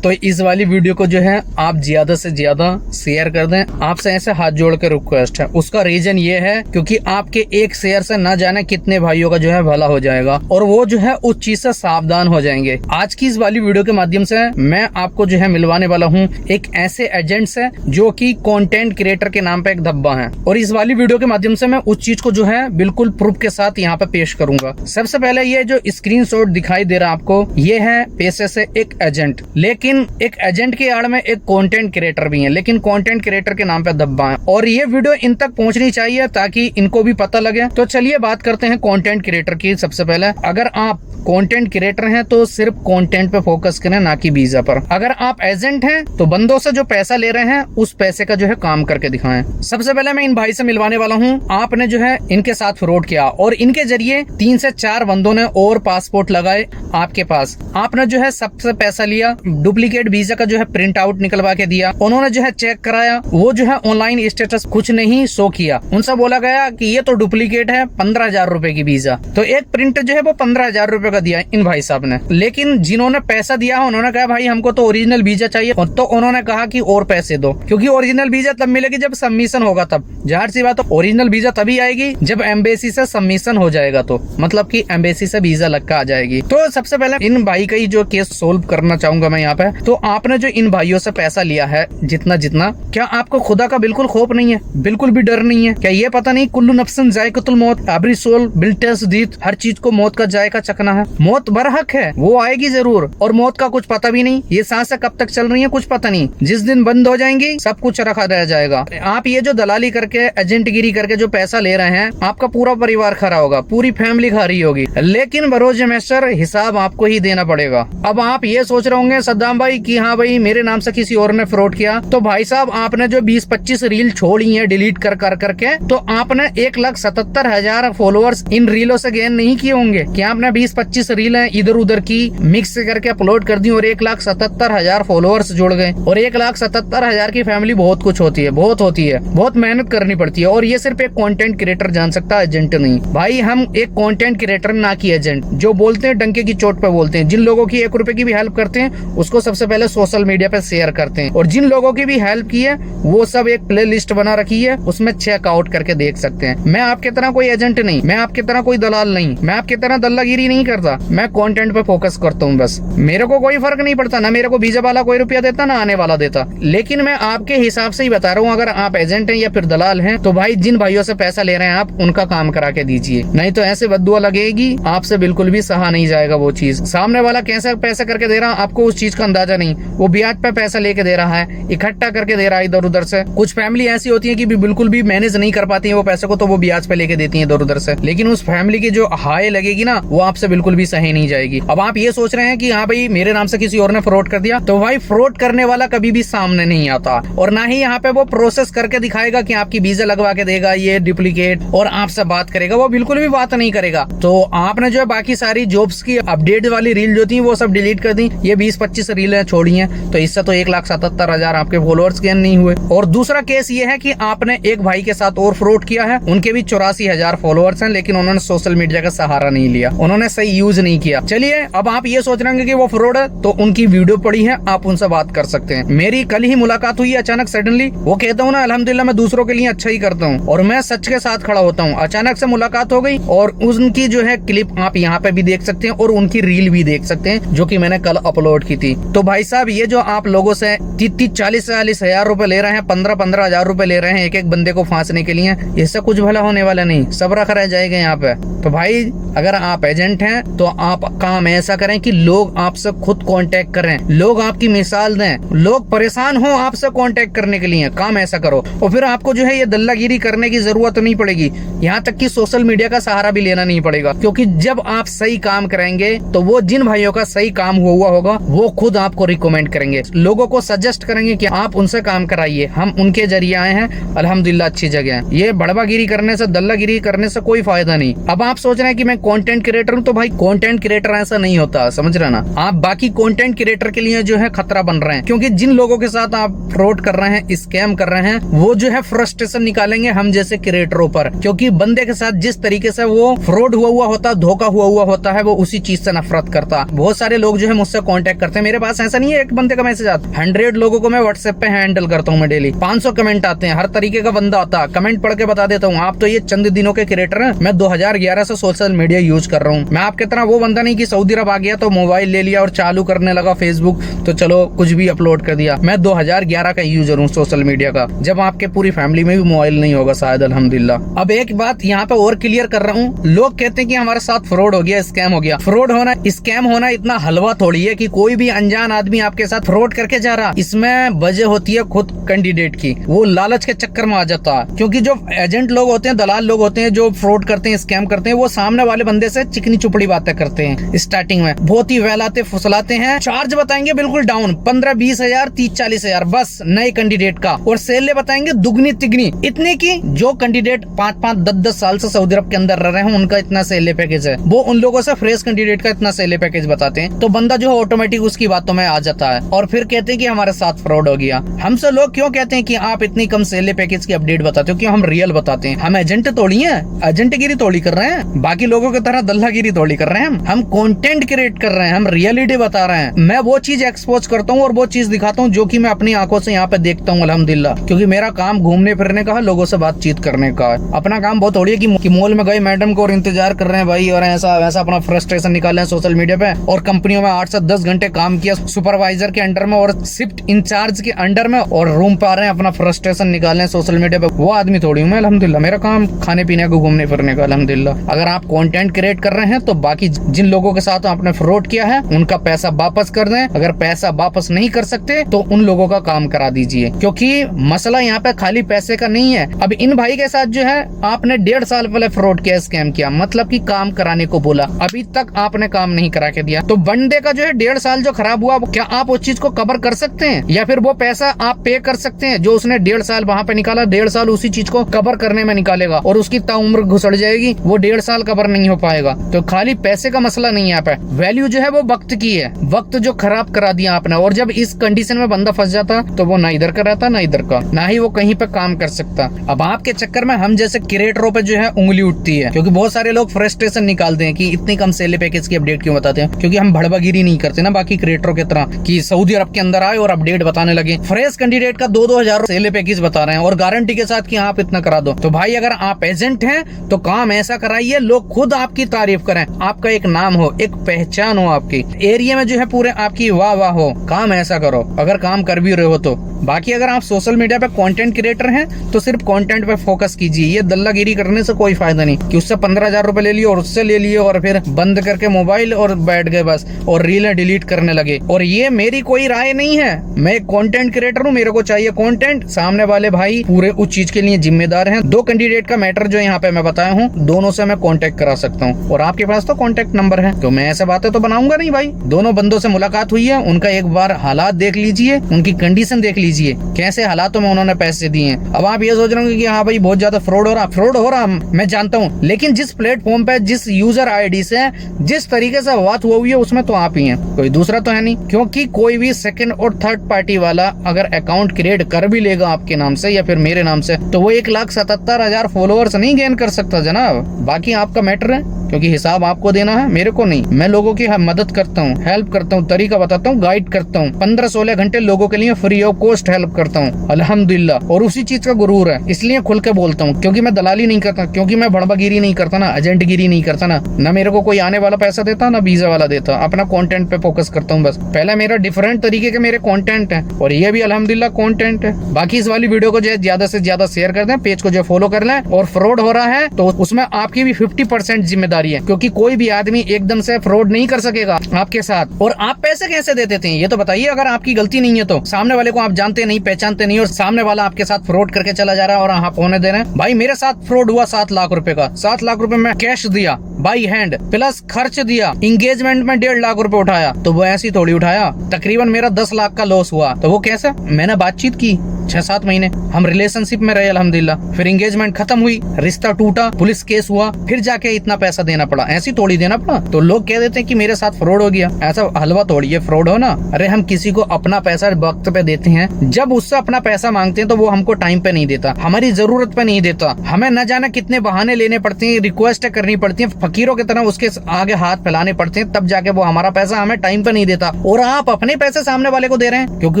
तो इस वाली वीडियो को जो है आप ज्यादा से ज्यादा शेयर कर दें। आपसे ऐसे हाथ जोड़ के रिक्वेस्ट है। उसका रीजन ये है क्योंकि आपके एक शेयर से न जाने कितने भाइयों का जो है भला हो जाएगा और वो जो है उस चीज से सावधान हो जाएंगे। आज की इस वाली वीडियो के माध्यम से मैं आपको जो है मिलवाने वाला हूँ एक ऐसे एजेंट से जो कि कंटेंट क्रिएटर के नाम पे एक धब्बा है, और इस वाली वीडियो के माध्यम से मैं उस चीज को जो है बिल्कुल प्रूफ के साथ यहाँ पे पेश करूंगा। सबसे पहले ये जो स्क्रीनशॉट दिखाई दे रहा है आपको, ये है पैसे से एक एजेंट, लेकिन एक एजेंट के आड़ में एक कंटेंट क्रिएटर भी है, लेकिन कंटेंट क्रिएटर के नाम पे धब्बा है और ये वीडियो इन तक पहुंचनी चाहिए ताकि इनको भी पता लगे। तो चलिए बात करते हैं कंटेंट क्रिएटर की। सबसे पहले अगर आप कंटेंट क्रिएटर हैं तो सिर्फ कंटेंट पे फोकस करें, ना कि वीजा पर। अगर आप एजेंट हैं तो बंदों से जो पैसा ले रहे हैं उस पैसे का जो है काम करके दिखाएं। सबसे पहले मैं इन भाई से मिलवाने वाला हूं। आपने जो है इनके साथ फ्रॉड किया और इनके जरिए 3 से 4 बंदों ने और पासपोर्ट लगाए आपके पास। आपने जो है सबसे पैसा लिया, डुप्लीकेट वीजा का जो है प्रिंट आउट निकलवा के दिया। उन्होंने जो है चेक कराया, वो जो है ऑनलाइन स्टेटस कुछ नहीं शो किया। उनसे बोला गया कि ये तो डुप्लीकेट है, 15,000 रुपए की वीजा। तो एक प्रिंट जो है वो 15,000 रुपए का दिया इन भाई साहब ने। लेकिन जिन्होंने पैसा दिया उन्होंने कहा भाई हमको तो ओरिजिनल वीजा चाहिए, तो उन्होंने कहा कि और पैसे दो, क्योंकि ओरिजिनल वीजा तब मिलेगी जब सबमिशन होगा। तब जाहिर सी बात, तो ओरिजिनल वीजा तभी आएगी जब एम्बेसी से सबमिशन हो जाएगा, तो मतलब कि एम्बेसी से वीजा लग कर आ जाएगी। तो सबसे पहले इन भाई का ही जो केस सोल्व करना चाहूंगा मैं यहाँ पे। तो आपने जो इन भाइयों से पैसा लिया है जितना जितना, क्या आपको खुदा का बिल्कुल खौफ नहीं है, बिल्कुल भी डर नहीं है? क्या ये पता नहीं कुल्लू नफ्सिन जायकातुल मौत, every soul will test death, हर चीज को मौत का जायका चखना है। मौत बरहक है, वो आएगी जरूर, और मौत का कुछ पता भी नहीं। ये सांसें कब तक चल रही है कुछ पता नहीं, जिस दिन बंद हो जाएंगी सब कुछ रखा रह जाएगा। आप ये जो दलाली करके एजेंटगिरी करके जो पैसा ले रहे हैं, आपका पूरा परिवार खरा होगा, पूरी फैमिली खा रही होगी, लेकिन बरोज मैस्टर हिसाब आपको ही देना पड़ेगा। अब आप ये सोच रहे होंगे सद्दाम भाई कि हाँ भाई मेरे नाम से किसी और ने फ्रॉड किया। तो भाई साहब आपने जो 20-25 रील छोड़ी है डिलीट कर करके, तो आपने 1,77,000 फॉलोअर्स इन रीलों से गेन नहीं किए होंगे कि आपने 20-25 रील इधर उधर की मिक्स करके अपलोड कर दी और 1,77,000 फॉलोअर्स जुड़ गए। और 1,77,000 की फैमिली बहुत कुछ होती है, बहुत होती है, बहुत मेहनत करनी पड़ती है, और ये सिर्फ एक कंटेंट क्रिएटर जान सकता है, एजेंट नहीं। भाई हम एक कंटेंट क्रिएटर ना कि एजेंट, जो बोलते हैं डंके की चोट पे बोलते हैं। जिन लोगों की 1 रुपए की भी हेल्प करते हैं उसको सबसे पहले सोशल मीडिया पे शेयर करते हैं, और जिन लोगों की भी हेल्प की है वो सब एक प्ले लिस्ट बना रखी है, उसमें चेकआउट करके देख सकते हैं। मैं आपके तरह कोई एजेंट नहीं, मैं आपके तरह कोई दलाल नहीं, मैं आपके तरह दल्लागिरी नहीं करता। मैं कंटेंट पे फोकस करता हूँ बस। मेरे को कोई फर्क नहीं पड़ता, ना मेरे को वीजा वाला कोई रुपया देता ना आने वाला देता, लेकिन मैं आपके हिसाब से ही बता रहा हूँ। अगर आप एजेंट हैं या फिर दलाल हैं तो भाई जिन भाइयों से पैसा ले रहे हैं आप उनका काम करा के दीजिए, नहीं तो ऐसे बद्दुआ लगेगी, आपसे बिल्कुल भी सहा नहीं जाएगा वो चीज। सामने वाला कैसे पैसा करके दे रहा है आपको उस चीज का अंदाजा नहीं, वो ब्याज पे पैसा लेके दे रहा है, इकट्ठा करके दे रहा है इधर उधर से। कुछ फैमिली ऐसी होती है कि बिल्कुल भी मैनेज नहीं कर पाती है वो पैसे को, तो वो ब्याज पे लेके देती है इधर उधर से, लेकिन उस फैमिली की जो हाय लगेगी ना वो आपसे बिल्कुल भी सही नहीं जाएगी। अब आप ये सोच रहे हैं कि हाँ भाई मेरे नाम से किसी और ने फ्रॉड कर दिया, तो भाई फ्रॉड करने वाला कभी भी सामने नहीं आता, और ना ही यहाँ पे वो प्रोसेस करके दिखाएगा कि आपकी वीजा लगवा के देगा ये डुप्लीकेट और आपसे बात करेगा, वो बिल्कुल भी बात नहीं करेगा। तो आपने जो है बाकी सारी जॉब्स की अपडेट वाली रील जो थी वो सब डिलीट कर दी, ये 20-25 रीलें छोड़ी हैं, तो इससे तो 1,77,000 आपके फॉलोअर्स गेन नहीं हुए। और दूसरा केस ये है कि आपने एक भाई के साथ और फ्रॉड किया है, उनके भी 84,000 फॉलोअर्स हैं, लेकिन उन्होंने सोशल मीडिया का सहारा नहीं लिया, उन्होंने सही यूज नहीं किया। चलिए अब आप ये सोच रहे होंगे कि वो फ्रॉड है, तो उनकी वीडियो पड़ी है, आप उनसे बात कर सकते हैं। मेरी कल ही मुलाकात हुई अचानक सडनली, वो कहता हूँ ना अल्हम्दुलिल्लाह मैं दूसरों के लिए अच्छा ही करता हूँ और मैं सच के साथ खड़ा होता हूँ। अचानक से मुलाकात हो गई और उनकी जो है क्लिप आप यहाँ पे भी देख सकते हैं और उनकी रील भी देख सकते हैं जो कि मैंने कल अपलोड की थी। तो भाई साहब ये जो आप लोगों से 30-40 हजार रुपए ले रहे हैं, 15-15 हजार रुपए ले रहे हैं एक एक बंदे को फांसने के लिए, इससे कुछ भला होने वाला नहीं, सब रखा रह जाएगा यहाँ पे। तो भाई अगर आप एजेंट हैं तो आप काम ऐसा करें कि लोग आपसे खुद कांटेक्ट करें, लोग आपकी मिसाल दें, लोग परेशान हो आपसे कांटेक्ट करने के लिए, काम ऐसा करो। और फिर आपको जो है ये दल्लागिरी करने की जरूरत नहीं पड़ेगी, यहाँ तक कि सोशल मीडिया का सहारा भी लेना नहीं पड़ेगा, क्योंकि जब आप सही काम करेंगे तो वो जिन भाइयों का सही काम हुआ होगा वो खुद आपको रिकमेंड करेंगे, लोगों को सजेस्ट करेंगे कि आप उनसे काम कराइए, हम उनके जरिए आए हैं, अल्हम्दुलिल्लाह अच्छी जगह है। ये बड़वागिरी करने से, दल्लागिरी करने से कोई फायदा नहीं। अब आप सोच रहे हैं कि मैं कंटेंट क्रिएटर हूँ, तो भाई कंटेंट क्रिएटर ऐसा नहीं होता, समझ रहे ना आप। बाकी कंटेंट क्रिएटर के लिए जो है खतरा बन रहे हैं, क्योंकि जिन लोगों के साथ आप फ्रॉड कर रहे हैं, स्कैम कर रहे हैं, वो जो है फ्रस्ट्रेशन निकालेंगे हम जैसे क्रिएटरों पर, क्योंकि बंदे के साथ जिस तरीके से वो फ्रॉड हुआ होता, धोखा हुआ होता है, वो उसी चीज से नफरत करता। बहुत सारे लोग जो है मुझसे कांटेक्ट करते हैं, मेरे पास पास ऐसा नहीं है एक बंदे का मैसेज आता, 100 लोगों को मैं व्हाट्सएप पे हैंडल करता हूँ मैं डेली, 500 कमेंट आते हैं, हर तरीके का बंदा आता है, कमेंट पढ़ के बता देता हूँ। आप तो ये चंद दिनों के क्रिएटर हैं, मैं 2011 से सोशल मीडिया यूज कर रहा हूँ। मैं आपके तरह वो बंदा नहीं कि सऊदी अरब आ गया तो मोबाइल ले लिया और चालू करने लगा फेसबुक तो चलो कुछ भी अपलोड कर दिया। मैं 2011 का यूजर हूँ सोशल मीडिया का, जब आपके पूरी फैमिली में भी मोबाइल नहीं होगा शायद, अल्हम्दुलिल्लाह। अब एक बात यहाँ पे और क्लियर कर रहा हूँ, लोग कहते हैं कि हमारे साथ फ्रॉड हो गया, स्कैम हो गया। फ्रॉड होना, स्कैम होना इतना हलवा थोड़ी है कि कोई भी अनजान आदमी आपके साथ फ्रॉड करके जा रहा। इसमें वजह होती है खुद कैंडिडेट की, वो लालच के चक्कर में आ जाता है। क्योंकि जो एजेंट लोग होते हैं, दलाल लोग होते हैं जो फ्रॉड करते हैं, स्कैम करते हैं, वो सामने वाले बंदे से चिकनी चुपड़ी बातें करते हैं। स्टार्टिंग में बहुत ही वहलाते फुसलाते हैं, चार्ज बताएंगे बिल्कुल डाउन, 15-20 हजार 30-40 हजार बस नए कैंडिडेट का, और सेल बताएंगे दुगनी तिगनी, इतने की जो कैंडिडेट 5-5 10-10 साल से सऊदी अरब के अंदर रह रहे हैं उनका इतना सेल पैकेज है, वो उन लोगों से फ्रेश कैंडिडेट का इतना सेल पैकेज बताते हैं। तो बंदा जो है ऑटोमेटिक उसकी बातों में आ जाता है और फिर कहते हैं कि हमारे साथ फ्रॉड हो गया। हमसे लोग क्यों कहते हैं कि आप इतनी कम सेल पैकेज की अपडेट बताते हो? क्यों? हम रियल बताते हैं। हम एजेंट तोड़ी है, एजेंटगिरी तोड़ी कर रहे हैं, बाकी लोगों की तरह दल्लागिरी तोड़ी कर रहे हैं। हम कंटेंट क्रिएट कर रहे हैं, हम रियलिटी बता रहे हैं। मैं वो चीज एक्सपोज करता हूँ और वो चीज दिखाता हूँ जो कि मैं अपनी आंखों से यहाँ पे देखता हूँ अल्हम्दुलिल्लाह। क्योंकि मेरा काम घूमने फिरने का है, लोगों से बातचीत करने का है। अपना काम बहुत थोड़ी है कि मॉल में गए मैडम को और इंतजार कर रहे हैं भाई और ऐसा वैसा अपना फ्रस्ट्रेशन निकाल रहे हैं सोशल मीडिया पे, और कंपनियों में 8 से 10 घंटे काम किया सुपरवाइजर के अंडर में और शिफ्ट इंचार्ज के अंडर में, और रूम पे आ रहे हैं अपना फ्रस्ट्रेशन निकाल रहे हैं सोशल मीडिया पे। वो आदमी थोड़ी हूँ मैं अल्हम्दुलिल्लाह। मेरा काम खाने पीने को घूमने फिरने का अल्हम्दुलिल्लाह। अगर आप कंटेंट क्रिएट कर रहे हैं तो बाकी जिन लोगों के साथ आपने फ्रॉड किया है उनका पैसा वापस कर दें। अगर पैसा वापस नहीं कर सकते तो उन लोगों का काम करा दीजिए, क्योंकि मसला यहाँ पे खाली पैसे का नहीं है। अब इन भाई के साथ जो है आपने 1.5 साल पहले फ्रॉड किया, स्कैम किया, मतलब कि काम कराने को बोला, अभी तक आपने काम नहीं करा के दिया, तो बंदे का जो है 1.5 साल जो खराब हुआ, क्या आप उस चीज को कवर कर सकते हैं? या फिर वो पैसा आप पे कर सकते हैं जो उसने 1.5 साल वहाँ पे निकाला, 1.5 साल उसी चीज को कवर करने में निकालेगा और उसकी ताउम्र घुसड़ जाएगी, वो 1.5 साल कवर नहीं हो पाएगा। तो खाली पैसे का मसला नहीं है यहाँ पे, वैल्यू जो है वो वक्त की है, वक्त जो खराब करा दिया आपने। और जब इस कंडीशन में बंदा फंस जाता तो वो ना इधर का रहता ना इधर का, ना ही वो कहीं पे काम कर सकता। अब आपके चक्कर में हम जैसे क्रिएटरों पे जो है उंगली उठती है, क्योंकि बहुत सारे लोग फ्रस्ट्रेशन निकालते हैं कि इतनी कम सेल पैकेज की अपडेट क्यों बताते हैं। क्योंकि हम भड़बागिरी नहीं करते ना बाकी क्रिएटरों की तरह कि सऊदी अरब के अंदर आए और अपडेट बताने लगे। फ्रेश कैंडिडेट का 2-2 हजार सेल पैकेज बता रहे हैं और गारंटी के साथ कि आप इतना करा दो। तो भाई अगर आप एजेंट हैं तो काम ऐसा कराइए लोग खुद आपकी तारीफ करें, आपका एक नाम हो, एक पहचान हो, आपकी एरिया में जो है पूरे आपकी वाह वाह हो। काम ऐसा करो अगर काम कर भी रहे हो तो। बाकी अगर आप सोशल मीडिया पे कंटेंट क्रिएटर हैं तो सिर्फ कंटेंट पे फोकस कीजिए। ये दल्लागिरी करने से कोई फायदा नहीं कि उससे 15,000 रुपए ले लिए और उससे ले लिए और फिर बंद करके मोबाइल और बैठ गए बस और रीलें डिलीट करने लगे। और ये मेरी कोई राय नहीं है, मैं एक कंटेंट क्रिएटर हूँ, मेरे को चाहिए कंटेंट। सामने वाले भाई पूरे उस चीज के लिए जिम्मेदार हैं। 2 कैंडिडेट का मैटर जो यहाँ पे मैं बताया हूँ, दोनों से मैं कॉन्टेक्ट करा सकता हूँ और आपके पास तो कॉन्टेक्ट नंबर है, तो मैं ऐसे बातें तो बनाऊंगा नहीं भाई। दोनों बंदों से मुलाकात हुई है, उनका एक बार हालात देख लीजिए, उनकी कंडीशन देख लीजिए, कैसे हालातों में उन्होंने पैसे दिए हैं। अब आप ये सोच रहे होंगे कि हाँ भाई बहुत ज्यादा फ्रॉड हो रहा मैं जानता हूँ, लेकिन जिस प्लेटफॉर्म पे जिस यूजर आईडी से जिस तरीके से बात हुई है उसमें तो आप ही हैं, कोई दूसरा तो है नहीं। क्योंकि कोई भी सेकंड और थर्ड पार्टी वाला अगर अकाउंट क्रिएट कर भी लेगा आपके नाम से या फिर मेरे नाम से, तो वो 1,77,000 फॉलोअर्स नहीं गेन कर सकता जनाब। बाकी आपका मैटर है, क्योंकि हिसाब आपको देना है, मेरे को नहीं। मैं लोगों की मदद करता हूँ, हेल्प करता हूँ, तरीका बताता हूँ, गाइड करता हूँ। 15-16 घंटे लोगों के लिए फ्री ऑफ कॉस्ट हेल्प करता हूँ अल्हम्दुलिल्लाह। और उसी चीज का गुरूर है, इसलिए खुल के बोलता हूँ, क्योंकि मैं दलाली नहीं करता, क्योंकि मैं भड़बागिरी नहीं करता ना, एजेंटगिरी नहीं करता ना मेरे को कोई आने वाला पैसा देता ना वीजा वाला देता। अपना कंटेंट पे फोकस करता हूँ बस। पहले मेरा डिफरेंट तरीके के मेरे कंटेंट है और ये भी अल्हम्दुलिल्लाह कंटेंट है। बाकी इस वाली वीडियो को जो है ज्यादा से ज्यादा शेयर कर दें, पेज को जो फॉलो कर लें। और फ्रॉड हो रहा है तो उसमें आपकी भी 50% जिम्मेदारी है, क्योंकि कोई भी आदमी एकदम से फ्रॉड नहीं कर सकेगा आपके साथ। और आप पैसे कैसे दे देते हैं ये तो बताइए। अगर आपकी गलती नहीं है तो सामने वाले को आप जानते नहीं, पहचानते नहीं और सामने वाला आपके साथ फ्रॉड करके चला जा रहा है और आप होने दे रहे हैं। भाई मेरे साथ फ्रॉड हुआ 7 लाख रुपए का। 7 लाख रुपए में कैश दिया बाई हैंड प्लस खर्च दिया, इंगेजमेंट में 1.5 लाख रुपए उठाया, तो वो ऐसी थोड़ी उठाया। तकरीबन मेरा 10 लाख का लॉस हुआ। तो वो कैसे? मैंने बातचीत की, 6-7 महीने हम रिलेशनशिप में रहे अल्हम्दुलिल्लाह, फिर एंगेजमेंट खत्म हुई, रिश्ता टूटा, पुलिस केस हुआ, फिर जाके इतना पैसा देना पड़ा। ऐसी थोड़ी देना पड़ा। तो लोग कह देते हैं कि मेरे साथ फ्रॉड हो गया, ऐसा हलवा तोड़ी है फ्रॉड हो ना। अरे हम किसी को अपना पैसा वक्त पे देते हैं, जब उससे अपना पैसा मांगते हैं तो वो हमको टाइम पे नहीं देता, हमारी जरूरत पे नहीं देता, हमें न जाना कितने बहाने लेने पड़ते हैं, रिक्वेस्ट करनी पड़ती है, फकीरों की तरह उसके आगे हाथ फैलाने पड़ते हैं, तब जाके वो हमारा पैसा हमें टाइम पे नहीं देता। और आप अपने पैसे सामने वाले को दे रहे हैं, क्योंकि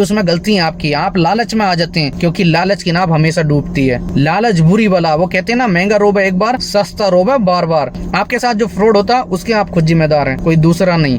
उसमें गलती है आपकी। आप लालच में आ जाते हैं, क्योंकि लालच की नाव हमेशा डूबती है। लालच बुरी बला, वो कहते हैं ना, महंगा रोब है एक बार, सस्ता रोब है बार बार। आपके साथ जो फ्रॉड होता है उसके आप खुद जिम्मेदार हैं, कोई दूसरा नहीं।